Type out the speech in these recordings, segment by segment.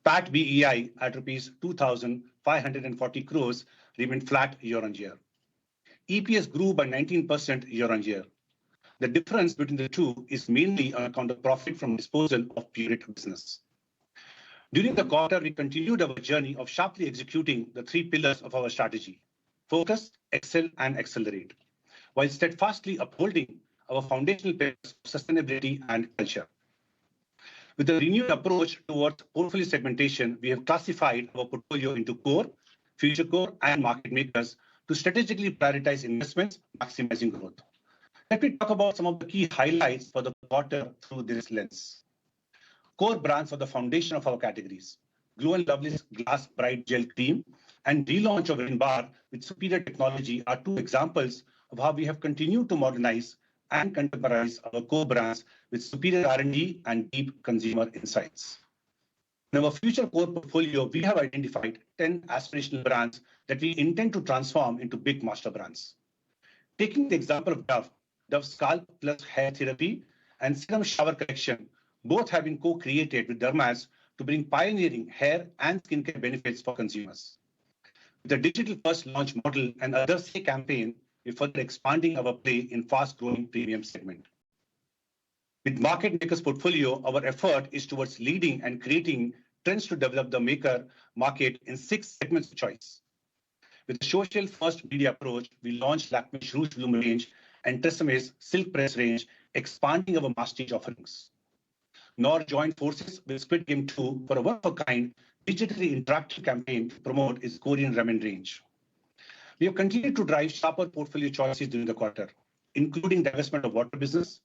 PAT BEI at rupees 2,540 crores remained flat year-on-year. EPS grew by 19% year-on-year. The difference between the two is mainly on account of profit from disposal of Pureit business. During the quarter, we continued our journey of sharply executing the three pillars of our strategy: focus, excel, and accelerate, while steadfastly upholding our foundational pillars of sustainability and culture. With a renewed approach towards portfolio segmentation, we have classified our portfolio into core, future core, and market makers to strategically prioritize investments, maximizing growth. Let me talk about some of the key highlights for the quarter through this lens. Core brands are the foundation of our categories. Glow & Lovely's Glass Bright Gel Cream and relaunch of Rain Bar with superior technology are two examples of how we have continued to modernize and contemporize our core brands with superior R&D and deep consumer insights. In our future core portfolio, we have identified 10 aspirational brands that we intend to transform into big master brands. Taking the example of Dove Scalp Plus Hair Therapy and Serum Shower Collection, both have been co-created with dermas to bring pioneering hair and skincare benefits for consumers. With the digital-first launch model and Others Say campaign, we're further expanding our play in fast-growing premium segment. With Market Makers portfolio, our effort is towards leading and creating trends to develop the maker market in 6 segments of choice. With a social-first media approach, we launched Lakmé's Rouge Bloom range and TRESemmé's Silk Press range, expanding our masstige offerings. Nor joined forces with Squid Game 2 for a one-of-a-kind digitally interactive campaign to promote its Korean ramen range. We have continued to drive sharper portfolio choices during the quarter, including divestment of water business,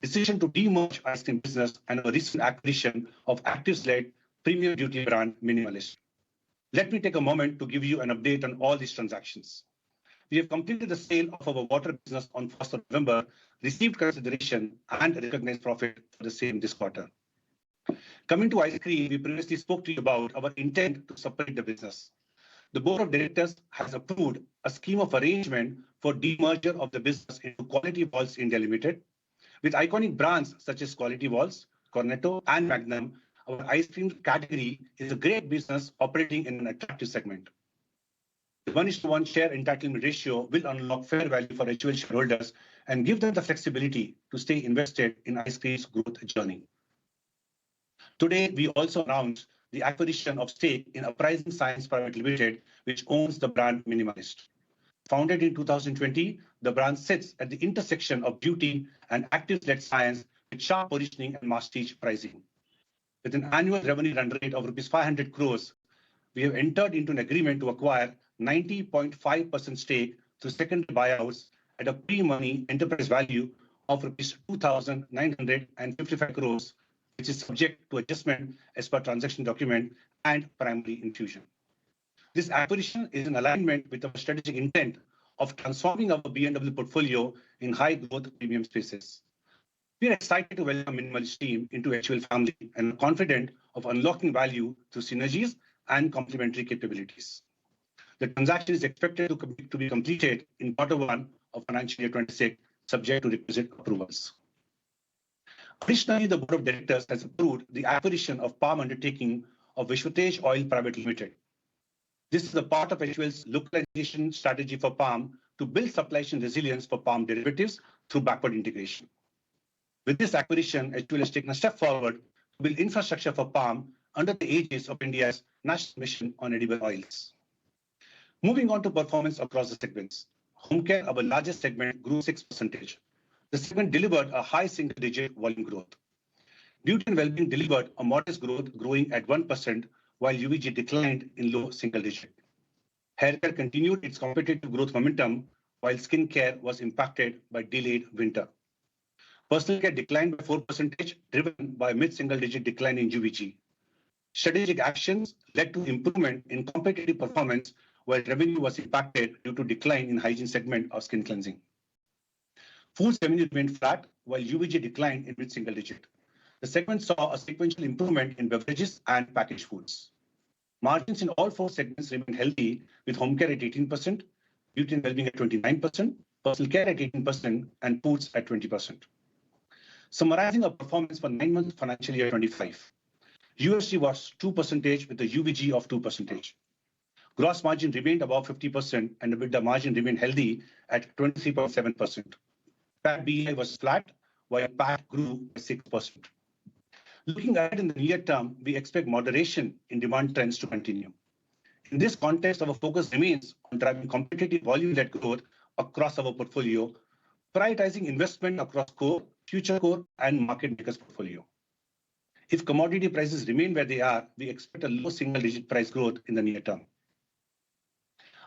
decision to demerge ice cream business, and a recent acquisition of Actives-led premium beauty brand Minimalist. Let me take a moment to give you an update on all these transactions. We have completed the sale of our water business on 1st of November, received consideration and recognized profit for the same this quarter. Coming to ice cream, we previously spoke to you about our intent to separate the business. The board of directors has approved a scheme of arrangement for demerger of the business into Quality Walls India Limited. With iconic brands such as Quality Walls, Cornetto, and Magnum, our ice cream category is a great business operating in an attractive segment. The 1:1 share entitlement ratio will unlock fair value for HUL shareholders and give them the flexibility to stay invested in ice cream's growth journey. Today, we also announced the acquisition of stake in Uprising Science Private Limited, which owns the brand Minimalist. Founded in 2020, the brand sits at the intersection of beauty and active-led science with sharp positioning and masstige pricing. With an annual revenue run rate of rupees 500 crores, we have entered into an agreement to acquire 90.5% stake through secondary buyouts at a pre-money enterprise value of rupees 2,955 crores, which is subject to adjustment as per transaction document and primary infusion. This acquisition is in alignment with our strategic intent of transforming our B&W portfolio in high-growth premium spaces. We are excited to welcome Minimalist team into HUL family and are confident of unlocking value through synergies and complementary capabilities. The transaction is expected to be completed in Q1 of financial year 26, subject to requisite approvals. Additionally, the board of directors has approved the acquisition of palm undertaking of Vishwatej Oil Private Limited. This is a part of HUL's localization strategy for palm to build supply chain resilience for palm derivatives through backward integration. With this acquisition, HUL has taken a step forward to build infrastructure for palm under the aegis of India's National Mission on Edible Oils. Moving on to performance across the segments. Home care, our largest segment, grew 6%. The segment delivered a high single-digit volume growth. Beauty and Wellbeing delivered a modest growth, growing at 1%, while UVG declined in low single-digit. Hair care continued its competitive growth momentum, while skin care was impacted by delayed winter. Personal care declined by 4%, driven by a mid-single-digit decline in UVG. Strategic actions led to improvement in competitive performance, while revenue was impacted due to decline in hygiene segment of skin cleansing. Foods revenue remained flat, while UVG declined in mid-single digit. The segment saw a sequential improvement in beverages and packaged foods. Margins in all 4 segments remained healthy, with home care at 18%, beauty and wellbeing at 29%, personal care at 18%, and foods at 20%. Summarizing our performance for 9 months financial year 25. USD was 2% with a UVG of 2%. Gross margin remained above 50% and EBITDA margin remained healthy at 23.7%. PAT BEI was flat, while PAT grew by 6%. Looking ahead in the near term, we expect moderation in demand trends to continue. In this context, our focus remains on driving competitive volume-led growth across our portfolio, prioritizing investment across core, future core, and market makers portfolio. If commodity prices remain where they are, we expect a low single-digit price growth in the near term.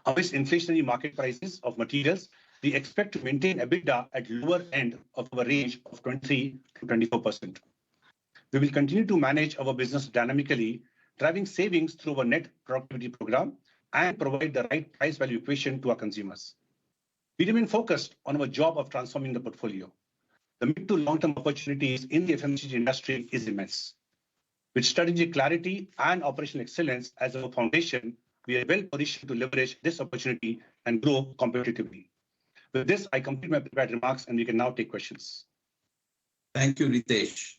Amidst inflationary market prices of materials, we expect to maintain EBITDA at lower end of our range of 23 to 24%. We will continue to manage our business dynamically, driving savings through our net productivity program and provide the right price value equation to our consumers. We remain focused on our job of transforming the portfolio. The mid to long-term opportunities in the FMCG industry is immense. With strategic clarity and operational excellence as our foundation, we are well positioned to leverage this opportunity and grow competitively. With this, I complete my prepared remarks and we can now take questions. Thank you, Ritesh.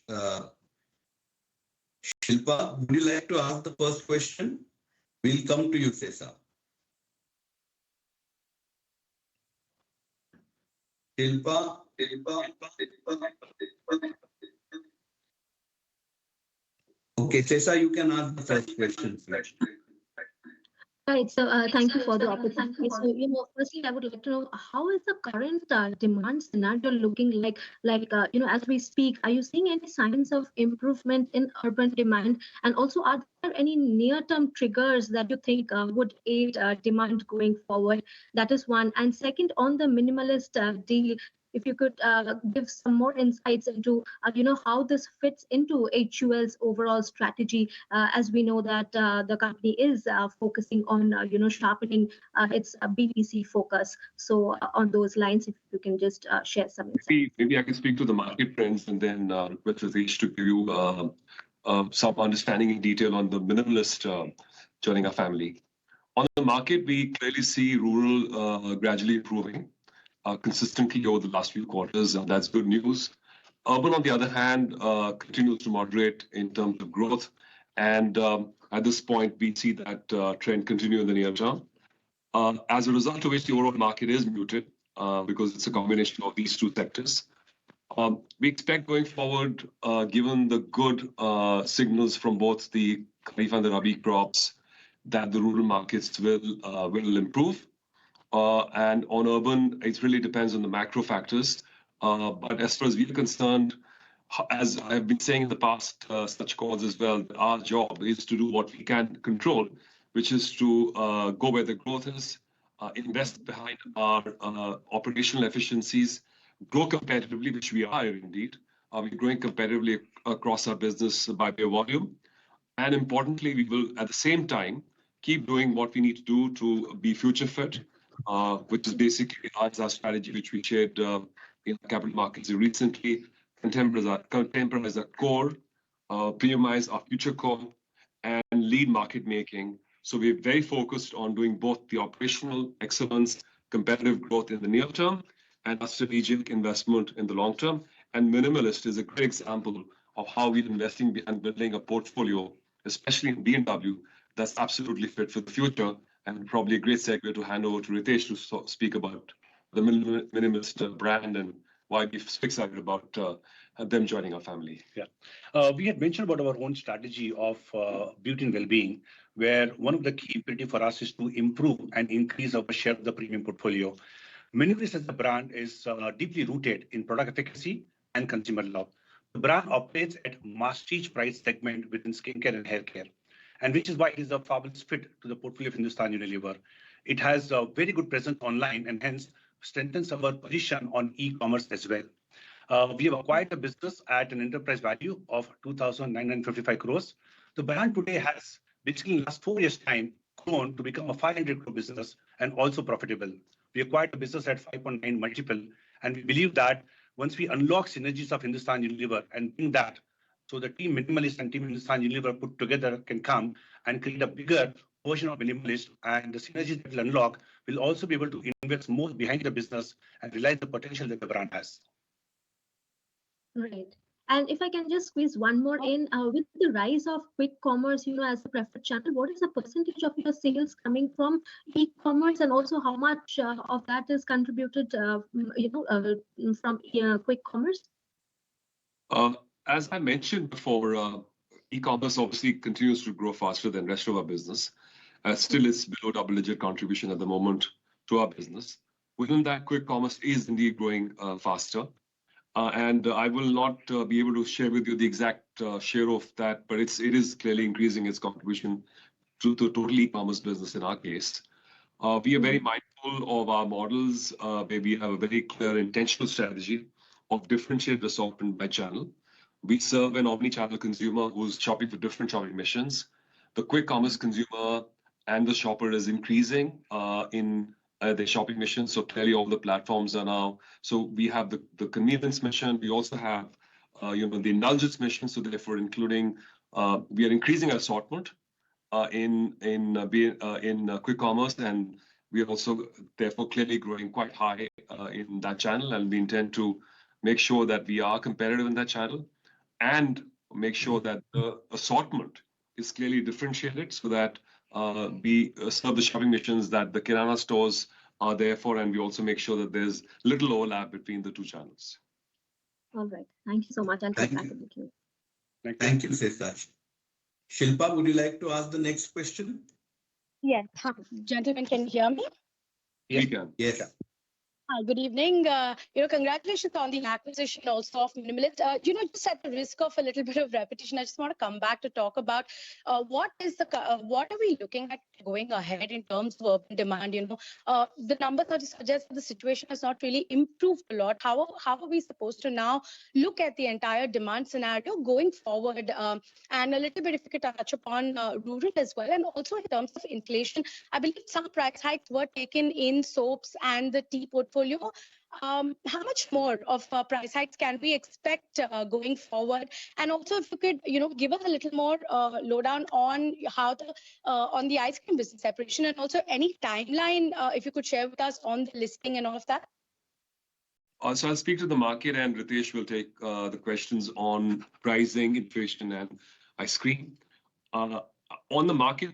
Shilpa, would you like to ask the first question? We'll come to you, Sesa. Shilpa. Okay, Sesa, you can ask the first question. Right. So thank you for the opportunity. So, firstly, I would like to know how is the current demand scenario looking like? As we speak, are you seeing any signs of improvement in urban demand? And also, are there any near-term triggers that you think would aid demand going forward? That is one. And second, on the minimalist deal, if you could give some more insights into, how this fits into HUL's overall strategy, as we know that the company is focusing on, sharpening its BPC focus. So on those lines, if you can just share some insights. Maybe I can speak to the market trends and then with Ritesh to give you some understanding in detail on the minimalist joining our family. On the market, we clearly see rural gradually improving consistently over the last few quarters, and that's good news. Urban, on the other hand, continues to moderate in terms of growth, and at this point, we see that trend continue in the near term. As a result of which, the overall market is muted because it's a combination of these two sectors. We expect going forward, given the good signals from both the Kharif and the Rabi crops, that the rural markets will improve. And on urban, it really depends on the macro factors. But as far as we're concerned, as I've been saying in the past, such calls as well, our job is to do what we can control, which is to go where the growth is, invest behind our operational efficiencies, grow competitively, which we are indeed. We're growing competitively across our business by way of volume. And importantly, we will at the same time keep doing what we need to do to be future fit, which is basically our strategy, which we shared in capital markets recently. Contemporize our core, premiumize our future core, and lead market making. So we're very focused on doing both the operational excellence, competitive growth in the near term, and a strategic investment in the long term. And minimalist is a great example of how we're investing behind building a portfolio, especially in B&W, that's absolutely fit for the future. And probably a great segue to hand over to Ritesh to speak about the minimalist brand and why we're excited about them joining our family. Yeah, we had mentioned about our own strategy of beauty and well-being, where one of the key imperative for us is to improve and increase our share of the premium portfolio. Minimalist as a brand is deeply rooted in product efficacy and consumer love. The brand operates at masstige price segment within skincare and hair care, and which is why it is a fabulous fit to the portfolio of Hindustan Unilever. It has a very good presence online and hence strengthens our position on e-commerce as well. We have acquired a business at an enterprise value of 2,955 crores. The brand today has basically in the last 4 years' time grown to become a 500 crore business and also profitable. We acquired a business at 5.9 multiple, and we believe that once we unlock synergies of Hindustan Unilever and bring that, so the team Minimalist and team Hindustan Unilever put together can come and create a bigger version of Minimalist, and the synergies that will unlock will also be able to invest more behind the business and realize the potential that the brand has. Right. And if I can just squeeze one more in, with the rise of quick commerce, as a preferred channel, what is the percentage of your sales coming from e-commerce, and also how much of that is contributed, from quick commerce? As I mentioned before, e-commerce obviously continues to grow faster than rest of our business. Still, it's below double-digit contribution at the moment to our business. Within that, quick commerce is indeed growing faster. And I will not be able to share with you the exact share of that, but it is clearly increasing its contribution to the total e-commerce business in our case. We are very mindful of our models, where we have a very clear intentional strategy of differentiated assortment by channel. We serve an omni-channel consumer who's shopping for different shopping missions. The quick commerce consumer and the shopper is increasing in their shopping mission. So clearly all the platforms are now, so we have the convenience mission. We also have, the indulgence mission. So therefore including, we are increasing our assortment in quick commerce, and we are also therefore clearly growing quite high in that channel. And we intend to make sure that we are competitive in that channel and make sure that the assortment is clearly differentiated so that we serve the shopping missions that the Kirana stores are there for, and we also make sure that there's little overlap between the two channels. All right. Thank you so much. I'll Thank get back you. in the queue. Thank you, Setash. Shilpa, would you like to ask the next question? Yes. Hi, gentlemen, can you hear me? We can. Yes. Hi, good evening. Congratulations on the acquisition also of Minimalist. Just at the risk of a little bit of repetition, I just want to come back to talk about what are we looking at going ahead in terms of urban demand? The numbers suggest that the situation has not really improved a lot. How are we supposed to now look at the entire demand scenario going forward? And a little bit, if you could touch upon rural as well, and also in terms of inflation, I believe some price hikes were taken in soaps and the tea portfolio. How much more of price hikes can we expect going forward? And also, if you could, give us a little more lowdown on how on the ice cream business separation, and also any timeline, if you could share with us on the listing and all of that. So I'll speak to the market, and Ritesh will take the questions on pricing, inflation, and ice cream. On the market,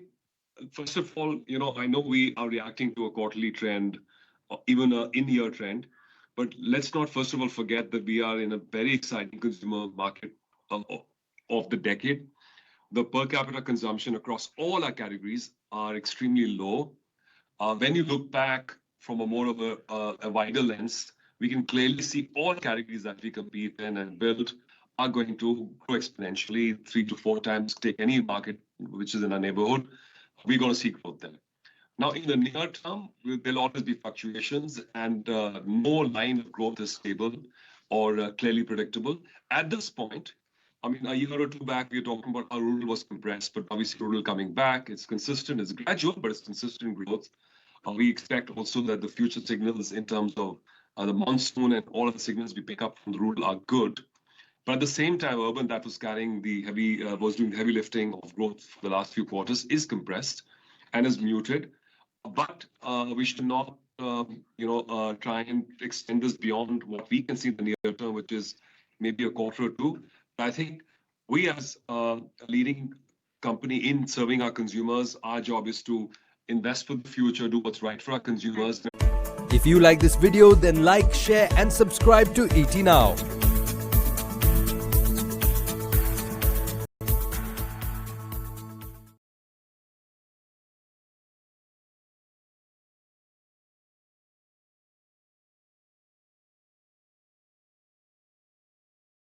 first of all, I know we are reacting to a quarterly trend, even an in-year trend, but let's not first of all forget that we are in a very exciting consumer market of the decade. The per capita consumption across all our categories are extremely low. When you look back from a more of a wider lens, we can clearly see all categories that we compete in and build are going to grow exponentially 3 to 4 times. Take any market which is in our neighborhood, we're going to see growth there. Now, in the near term, there'll always be fluctuations, and no line of growth is stable or clearly predictable. At this point, I mean, a year or two back, we were talking about how rural was compressed, but obviously rural coming back. It's consistent, it's gradual, but it's consistent growth. We expect also that the future signals in terms of the monsoon and all of the signals we pick up from the rural are good. But at the same time, urban that was carrying the was doing the heavy lifting of growth for the last few quarters is compressed and is muted. But we should not, try and extend this beyond what we can see in the near term, which is maybe a quarter or two. But I think we, as a leading company in serving our consumers, our job is to invest for the future, do what's right for our consumers. If you like this video, then like, share, and subscribe to ET Now.